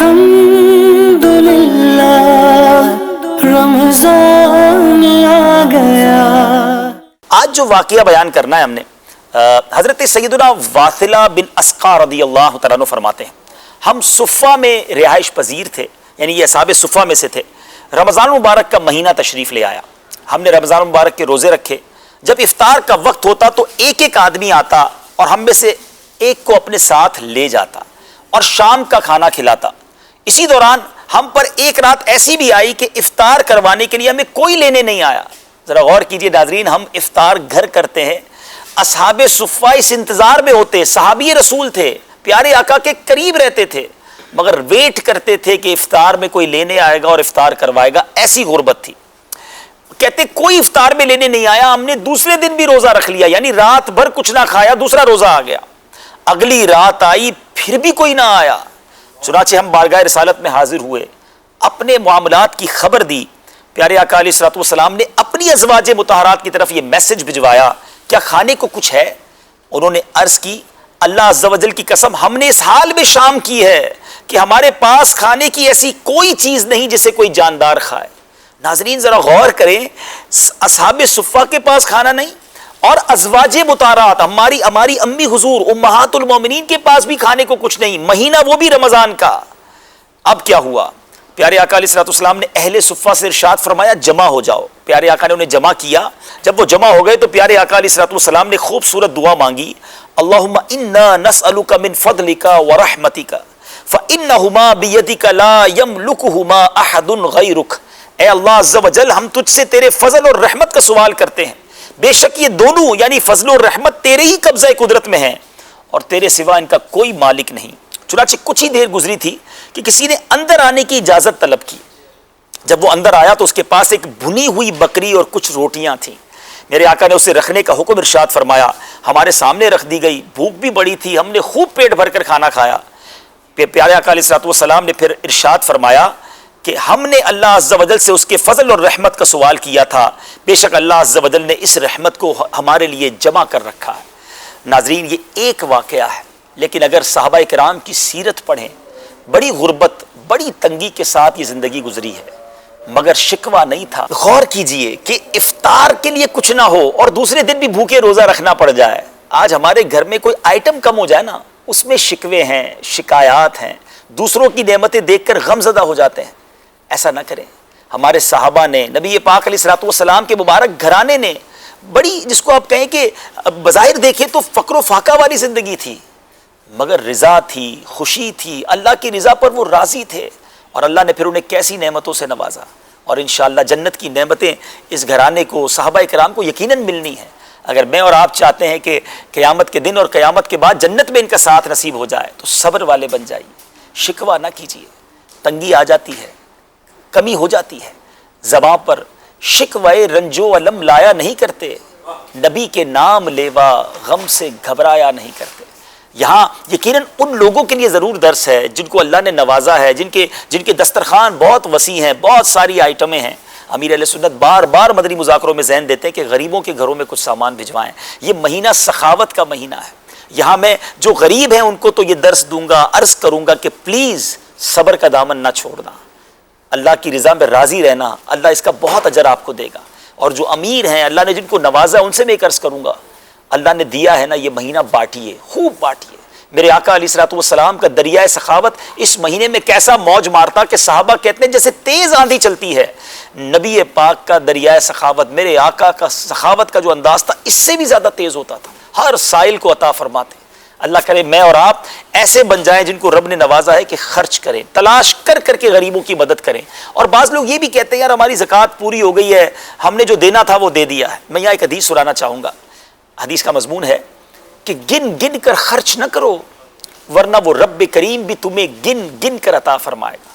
الحمدللہ رمضان آ گیا۔ آج جو واقعہ بیان کرنا ہے ہم نے، حضرت سیدنا واثلہ بن اسقع رضی اللہ تعالیٰ عنہ فرماتے ہیں، ہم صفہ میں رہائش پذیر تھے، یعنی یہ اصحاب صفہ میں سے تھے۔ رمضان مبارک کا مہینہ تشریف لے آیا، ہم نے رمضان مبارک کے روزے رکھے۔ جب افطار کا وقت ہوتا تو ایک ایک آدمی آتا اور ہم میں سے ایک کو اپنے ساتھ لے جاتا اور شام کا کھانا کھلاتا۔ اسی دوران ہم پر ایک رات ایسی بھی آئی کہ افطار کروانے کے لیے ہمیں کوئی لینے نہیں آیا۔ ذرا غور کیجئے ناظرین، ہم افطار گھر کرتے ہیں، اصحاب صفہ اس انتظار میں ہوتے، صحابی رسول تھے، پیارے آقا کے قریب رہتے تھے، مگر ویٹ کرتے تھے کہ افطار میں کوئی لینے آئے گا اور افطار کروائے گا۔ ایسی غربت تھی، کہتے کوئی افطار میں لینے نہیں آیا، ہم نے دوسرے دن بھی روزہ رکھ لیا، یعنی رات بھر کچھ نہ کھایا، دوسرا روزہ آ گیا۔ اگلی رات آئی، پھر بھی کوئی نہ آیا۔ چنانچہ ہم بارگاہ رسالت میں حاضر ہوئے، اپنے معاملات کی خبر دی۔ پیارے آقا علیہ الصلوۃ والسلام نے اپنی ازواج مطہرات کی طرف یہ میسج بھجوایا، کیا کھانے کو کچھ ہے؟ انہوں نے عرض کی، اللہ عز و جل کی قسم، ہم نے اس حال میں شام کی ہے کہ ہمارے پاس کھانے کی ایسی کوئی چیز نہیں جسے کوئی جاندار کھائے۔ ناظرین ذرا غور کریں، اصحاب صفہ کے پاس کھانا نہیں، اور ازواج مطہرات ہماری امی حضور امہات المومنین کے پاس بھی کھانے کو کچھ نہیں، مہینہ وہ بھی رمضان کا۔ اب کیا ہوا؟ پیارے آقا علیہ الصلوۃ والسلام نے اہل صفہ سے ارشاد فرمایا، جمع ہو جاؤ۔ پیارے آقا نے انہیں جمع کیا۔ جب وہ جمع ہو گئے تو پیارے آقا علیہ الصلوۃ والسلام نے خوبصورت دعا مانگی، اللہم انا نسألک من فضلک ورحمتک فانہما بیدک لا یملکہما احد غیرک۔ اے اللہ عز و جل، ہم تجھ سے تیرے فضل اور رحمت کا سوال کرتے ہیں، بے شک یہ دونوں یعنی فضل اور رحمت تیرے ہی قبضہ قدرت میں ہیں اور تیرے سوا ان کا کوئی مالک نہیں۔ چنانچہ کچھ ہی دیر گزری تھی کہ کسی نے اندر آنے کی اجازت طلب کی۔ جب وہ اندر آیا تو اس کے پاس ایک بھنی ہوئی بکری اور کچھ روٹیاں تھیں۔ میرے آقا نے اسے رکھنے کا حکم ارشاد فرمایا، ہمارے سامنے رکھ دی گئی، بھوک بھی بڑی تھی، ہم نے خوب پیٹ بھر کر کھانا کھایا۔ پیارے آقا علیہ الصلوۃ والسلام نے پھر ارشاد فرمایا کہ ہم نے اللہ عز و جل سے اس کے فضل اور رحمت کا سوال کیا تھا، بے شک اللہ عز و جل نے اس رحمت کو ہمارے لیے جمع کر رکھا ہے۔ ناظرین یہ ایک واقعہ ہے، لیکن اگر صحابہ کرام کی سیرت پڑھیں، بڑی غربت، بڑی تنگی کے ساتھ یہ زندگی گزری ہے، مگر شکوہ نہیں تھا۔ غور کیجئے کہ افطار کے لیے کچھ نہ ہو اور دوسرے دن بھی بھوکے روزہ رکھنا پڑ جائے۔ آج ہمارے گھر میں کوئی آئٹم کم ہو جائے نا، اس میں شکوے ہیں، شکایات ہیں، دوسروں کی نعمتیں دیکھ کر غم زدہ ہو جاتے ہیں۔ ایسا نہ کریں۔ ہمارے صحابہ نے، نبی پاک علیہ الصلوۃ والسلام کے مبارک گھرانے نے بڑی، جس کو آپ کہیں کہ بظاہر دیکھیں تو فقر و فاقہ والی زندگی تھی، مگر رضا تھی، خوشی تھی، اللہ کی رضا پر وہ راضی تھے، اور اللہ نے پھر انہیں کیسی نعمتوں سے نوازا۔ اور انشاءاللہ جنت کی نعمتیں اس گھرانے کو، صحابہ کرام کو یقیناً ملنی ہیں۔ اگر میں اور آپ چاہتے ہیں کہ قیامت کے دن اور قیامت کے بعد جنت میں ان کا ساتھ نصیب ہو جائے تو صبر والے بن جائیے، شکوہ نہ کیجیے۔ تنگی آ جاتی ہے، کمی ہو جاتی ہے، زباں پر شکوہ رنج و علم لایا نہیں کرتے، نبی کے نام لیوا غم سے گھبرایا نہیں کرتے۔ یہاں یقیناً ان لوگوں کے لیے ضرور درس ہے جن کو اللہ نے نوازا ہے، جن کے دسترخوان بہت وسیع ہیں، بہت ساری آئٹمیں ہیں۔ امیر اہل سنت بار بار مدنی مذاکروں میں ذہن دیتے ہیں کہ غریبوں کے گھروں میں کچھ سامان بھجوائیں۔ یہ مہینہ سخاوت کا مہینہ ہے۔ یہاں میں جو غریب ہیں ان کو تو یہ درس دوں گا، عرض کروں گا کہ پلیز صبر کا دامن نہ چھوڑنا، اللہ کی رضا میں راضی رہنا، اللہ اس کا بہت اجر آپ کو دے گا۔ اور جو امیر ہیں، اللہ نے جن کو نوازا ان سے میں ایک عرض کروں گا، اللہ نے دیا ہے نا، یہ مہینہ بانٹیے، خوب بانٹیے۔ میرے آقا علیہ الصلوۃ والسلام کا دریائے سخاوت اس مہینے میں کیسا موج مارتا کہ صحابہ کہتے ہیں جیسے تیز آندھی چلتی ہے۔ نبی پاک کا دریائے سخاوت، میرے آقا کا سخاوت کا جو انداز تھا، اس سے بھی زیادہ تیز ہوتا تھا، ہر سائل کو عطا فرماتے۔ اللہ کرے میں اور آپ ایسے بن جائیں جن کو رب نے نوازا ہے کہ خرچ کریں، تلاش کر کر کے غریبوں کی مدد کریں۔ اور بعض لوگ یہ بھی کہتے ہیں یار ہماری زکوٰۃ پوری ہو گئی ہے، ہم نے جو دینا تھا وہ دے دیا ہے۔ میں یہاں ایک حدیث سنانا چاہوں گا۔ حدیث کا مضمون ہے کہ گن گن کر خرچ نہ کرو، ورنہ وہ رب کریم بھی تمہیں گن گن کر عطا فرمائے گا۔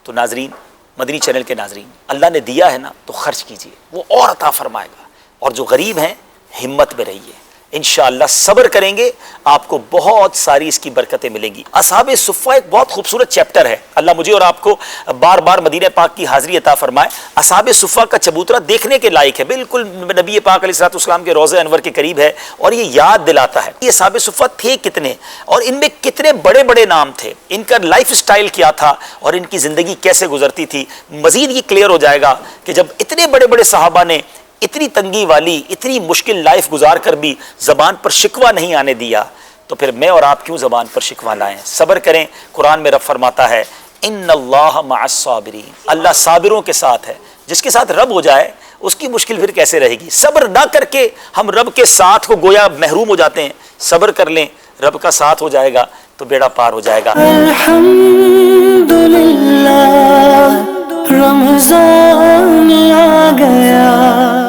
تو ناظرین، مدنی چینل کے ناظرین، اللہ نے دیا ہے نا تو خرچ کیجئے، وہ اور عطا فرمائے گا۔ اور جو غریب ہیں، ہمت میں رہیے، انشاءاللہ صبر کریں گے آپ کو بہت ساری اس کی برکتیں ملیں گی۔ اصحاب صفہ ایک بہت خوبصورت چیپٹر ہے، اللہ مجھے اور آپ کو بار بار مدینہ پاک کی حاضری عطا فرمائے۔ اصحاب صفہ کا چبوترا دیکھنے کے لائق ہے، بالکل نبی پاک علیہ الصلوۃ والسلام کے روضہ انور کے قریب ہے، اور یہ یاد دلاتا ہے یہ اصحاب صفہ تھے کتنے، اور ان میں کتنے بڑے بڑے نام تھے، ان کا لائف سٹائل کیا تھا، اور ان کی زندگی کیسے گزرتی تھی۔ مزید یہ کلیئر ہو جائے گا کہ جب اتنے بڑے بڑے صحابہ نے اتنی تنگی والی اتنی مشکل لائف گزار کر بھی زبان پر شکوہ نہیں آنے دیا، تو پھر میں اور آپ کیوں زبان پر شکوہ لائیں؟ صبر کریں۔ قرآن میں رب فرماتا ہے ان اللہ مع الصابرین، اللہ صابروں کے ساتھ ہے۔ جس کے ساتھ رب ہو جائے اس کی مشکل پھر کیسے رہے گی؟ صبر نہ کر کے ہم رب کے ساتھ کو گویا محروم ہو جاتے ہیں۔ صبر کر لیں، رب کا ساتھ ہو جائے گا تو بیڑا پار ہو جائے گا۔ الحمدللہ رمضان آ گیا۔